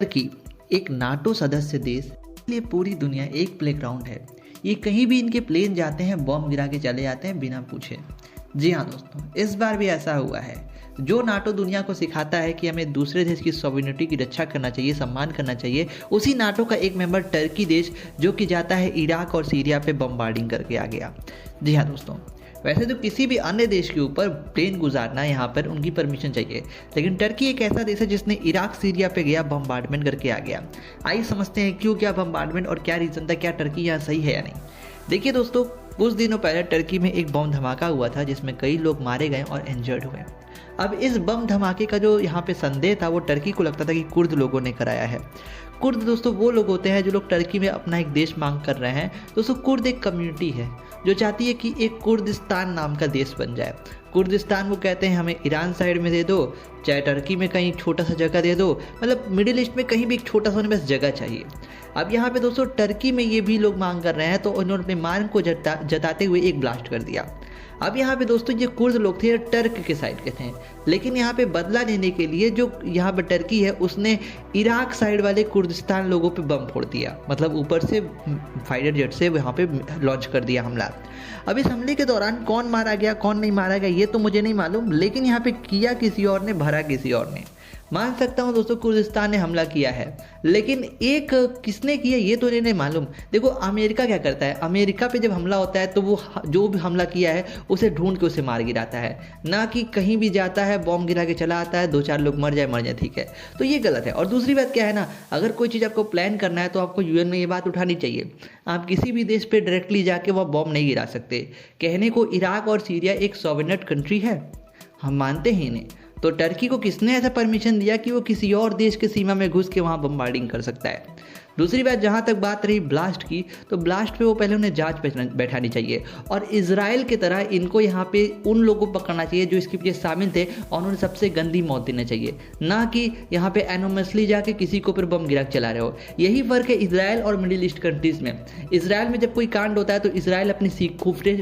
कि एक नाटो सदस्य देश के लिए पूरी दुनिया एक प्लेग्राउंड है। ये कहीं भी इनके प्लेन जाते हैं बम गिरा के चले जाते हैं बिना पूछे। जी हाँ दोस्तों, इस बार भी ऐसा हुआ है। जो नाटो दुनिया को सिखाता है कि हमें दूसरे देश की सॉवरेनिटी की रक्षा करना चाहिए, सम्मान करना चाहिए, उसी नाटो का एक मेंबर टर्की देश जो कि जाता है इराक और सीरिया पे बमबार्डिंग करके आ गया। जी हाँ दोस्तों, वैसे तो किसी भी अन्य देश के ऊपर प्लेन गुजारना यहाँ पर उनकी परमिशन चाहिए, लेकिन टर्की एक ऐसा देश है जिसने इराक सीरिया पे गया, बमबार्डमेंट करके आ गया। आइए समझते हैं क्यों क्या बमबार्डमेंट और क्या रीज़न था, क्या टर्की यहाँ सही है या नहीं। देखिए दोस्तों, कुछ दिनों पहले टर्की में एक बम धमाका हुआ था जिसमें कई लोग मारे गए और इंजर्ड हुए। अब इस बम धमाके का जो यहाँ पे संदेह था वो टर्की को लगता था कि कुर्द लोगों ने कराया है। कुर्द दोस्तों वो लोग होते हैं जो लोग टर्की में अपना एक देश मांग कर रहे हैं। दोस्तों कुर्द एक कम्युनिटी है जो चाहती है कि एक कुर्दिस्तान नाम का देश बन जाए। कुर्दिस्तान वो कहते हैं हमें ईरान साइड में दे दो, चाहे टर्की में कहीं छोटा सा जगह दे दो, मतलब मिडिल ईस्ट में कहीं भी एक छोटा सा उन्हें बस जगह चाहिए। अब यहाँ पे दोस्तों टर्की में ये भी लोग मांग कर रहे हैं, तो उन्होंने अपने मांग को जताते हुए एक ब्लास्ट कर दिया। अब यहाँ पे दोस्तों ये कुर्द लोग थे टर्क के साइड के थे, लेकिन यहाँ पे बदला लेने के लिए जो यहाँ पे टर्की है उसने इराक साइड वाले कुर्दिस्तान लोगों पे बम फोड़ दिया, मतलब ऊपर से फाइटर जेट से वहाँ पे लॉन्च कर दिया हमला। अब इस हमले के दौरान कौन मारा गया कौन नहीं मारा गया ये तो मुझे नहीं मालूम, लेकिन यहाँ पे किया किसी और ने, भरा किसी और ने। मान सकता हूँ दोस्तों कुर्दिस्तान ने हमला किया है, लेकिन एक किसने किया ये तो नहीं मालूम। देखो अमेरिका क्या करता है, अमेरिका पे जब हमला होता है तो वो जो भी हमला किया है उसे ढूंढ के उसे मार गिराता है, ना कि कहीं भी जाता है बॉम्ब गिरा के चला आता है, 2-4 लोग मर जाए ठीक है, तो ये गलत है। और दूसरी बात क्या है ना, अगर कोई चीज़ आपको प्लान करना है तो आपको यूएन में ये बात उठानी चाहिए। आप किसी भी देश पे डायरेक्टली जाके वह बॉम्ब नहीं गिरा सकते। कहने को इराक और सीरिया एक सॉवरेन कंट्री है, हम मानते हैं इन्हें, तो टर्की को किसने ऐसा परमिशन दिया कि वो किसी और देश के सीमा में घुस के वहाँ बमबार्डिंग कर सकता है। दूसरी बात, जहाँ तक बात रही ब्लास्ट की, तो ब्लास्ट पे वो पहले उन्हें जांच बैठानी चाहिए और इजराइल की तरह इनको यहाँ पे उन लोगों को पकड़ना चाहिए जो इसके पीछे शामिल थे और उन्हें सबसे गंदी मौत देनी चाहिए, ना कि यहाँ पे एनोमसली जाके किसी को ऊपर बम गिरा के चला रहे हो। यही फर्क है इजराइल और मिडिल ईस्ट कंट्रीज में। इजराइल में जब कोई कांड होता है तो इजराइल अपनी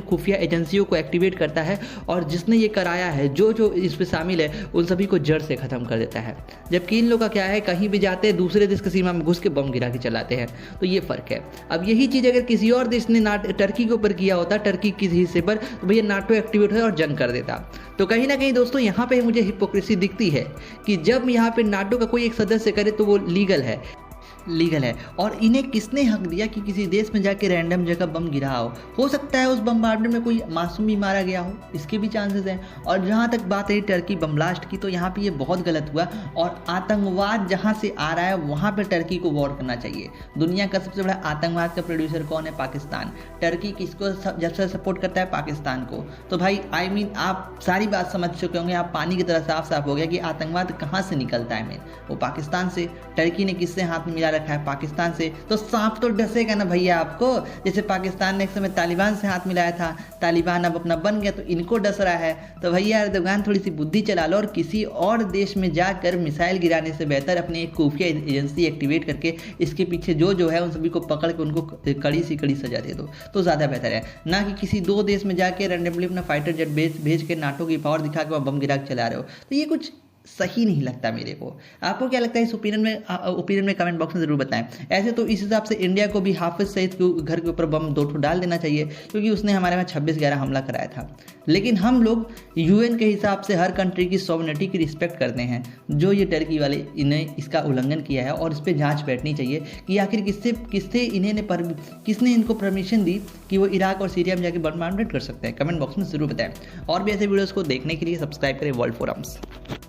खुफिया एजेंसियों को एक्टिवेट करता है और जिसने ये कराया है, जो इस पर शामिल है, उन सभी को जड़ से खत्म कर देता है। जबकि इन लोग का क्या है, कहीं भी जाते हैं दूसरे देश की सीमा में घुस के बम गिरा के चलाते हैं, तो ये फर्क है। अब यही चीज अगर किसी और देश ने टर्की के ऊपर किया होता, टर्की किसी हिस्से पर, तो भैया नाटो एक्टिवेट हो और जंग कर देता। तो कहीं ना कहीं दोस्तों यहाँ पे मुझे हिपोक्रेसी दिखती है कि जब यहाँ पे नाटो का कोई एक सदस्य करे तो वो लीगल है और इन्हें किसने हक दिया कि किसी देश में जाके रैंडम जगह बम गिराओ। हो सकता है उस बमबार्डमेंट में कोई मासूम भी मारा गया हो, इसके भी चांसेस हैं। और जहाँ तक बात रही टर्की बम ब्लास्ट की, तो यहाँ पे ये बहुत गलत हुआ और आतंकवाद जहाँ से आ रहा है वहाँ पे टर्की को वॉर करना चाहिए। दुनिया का सबसे बड़ा आतंकवाद का प्रोड्यूसर कौन है? पाकिस्तान। टर्की किसको जब से सपोर्ट करता है? पाकिस्तान को। तो भाई आप सारी बात समझ चुके होंगे, आप पानी की तरह साफ हो गया कि आतंकवाद कहाँ से निकलता है। वो पाकिस्तान से। टर्की ने किससे हाथ में मिला रखा है? पाकिस्तान से। तो सांप तो डसेगा ना भैया आपको। जैसे पाकिस्तान ने एक समय तालिबान से हाथ मिलाया था, तालिबान अब अपना बन गया तो इनको डस रहा है। तो भैया एर्दोगान थोड़ी सी बुद्धि चला लो और किसी और देश में जाकर मिसाइल गिराने से बेहतर अपनी एक खुफिया एजेंसी एक्टिवेट करके इसके पीछे जो है उन सभी को पकड़ के उनको कड़ी से कड़ी सजा दे दो तो ज़्यादा बेहतर है, ना कि किसी 2 देश में जाके रैंडमली अपना फाइटर जेट भेज के नाटो की पावर दिखा के वहाँ बम गिरा के चला रहे हो। तो ये कुछ सही नहीं लगता मेरे को। आपको क्या लगता है इस ओपिनियन में कमेंट बॉक्स में जरूर बताएं। ऐसे तो इस हिसाब से इंडिया को भी हाफिज सईद के घर के ऊपर बम 2 डाल देना चाहिए, क्योंकि उसने हमारे में 26/11 हमला कराया था। लेकिन हम लोग यूएन के हिसाब से हर कंट्री की सॉवरेनिटी की रिस्पेक्ट करते हैं। जो ये टर्की वाले इन्हें इसका उल्लंघन किया है और इस पर जांच बैठनी चाहिए कि आखिर किसने इनको परमिशन दी कि वो इराक और सीरिया में जाकर बमबार्डमेंट कर सकते हैं। कमेंट बॉक्स में जरूर बताएं और भी ऐसे वीडियोज़ को देखने के लिए सब्सक्राइब करें वर्ल्ड फोरम्स।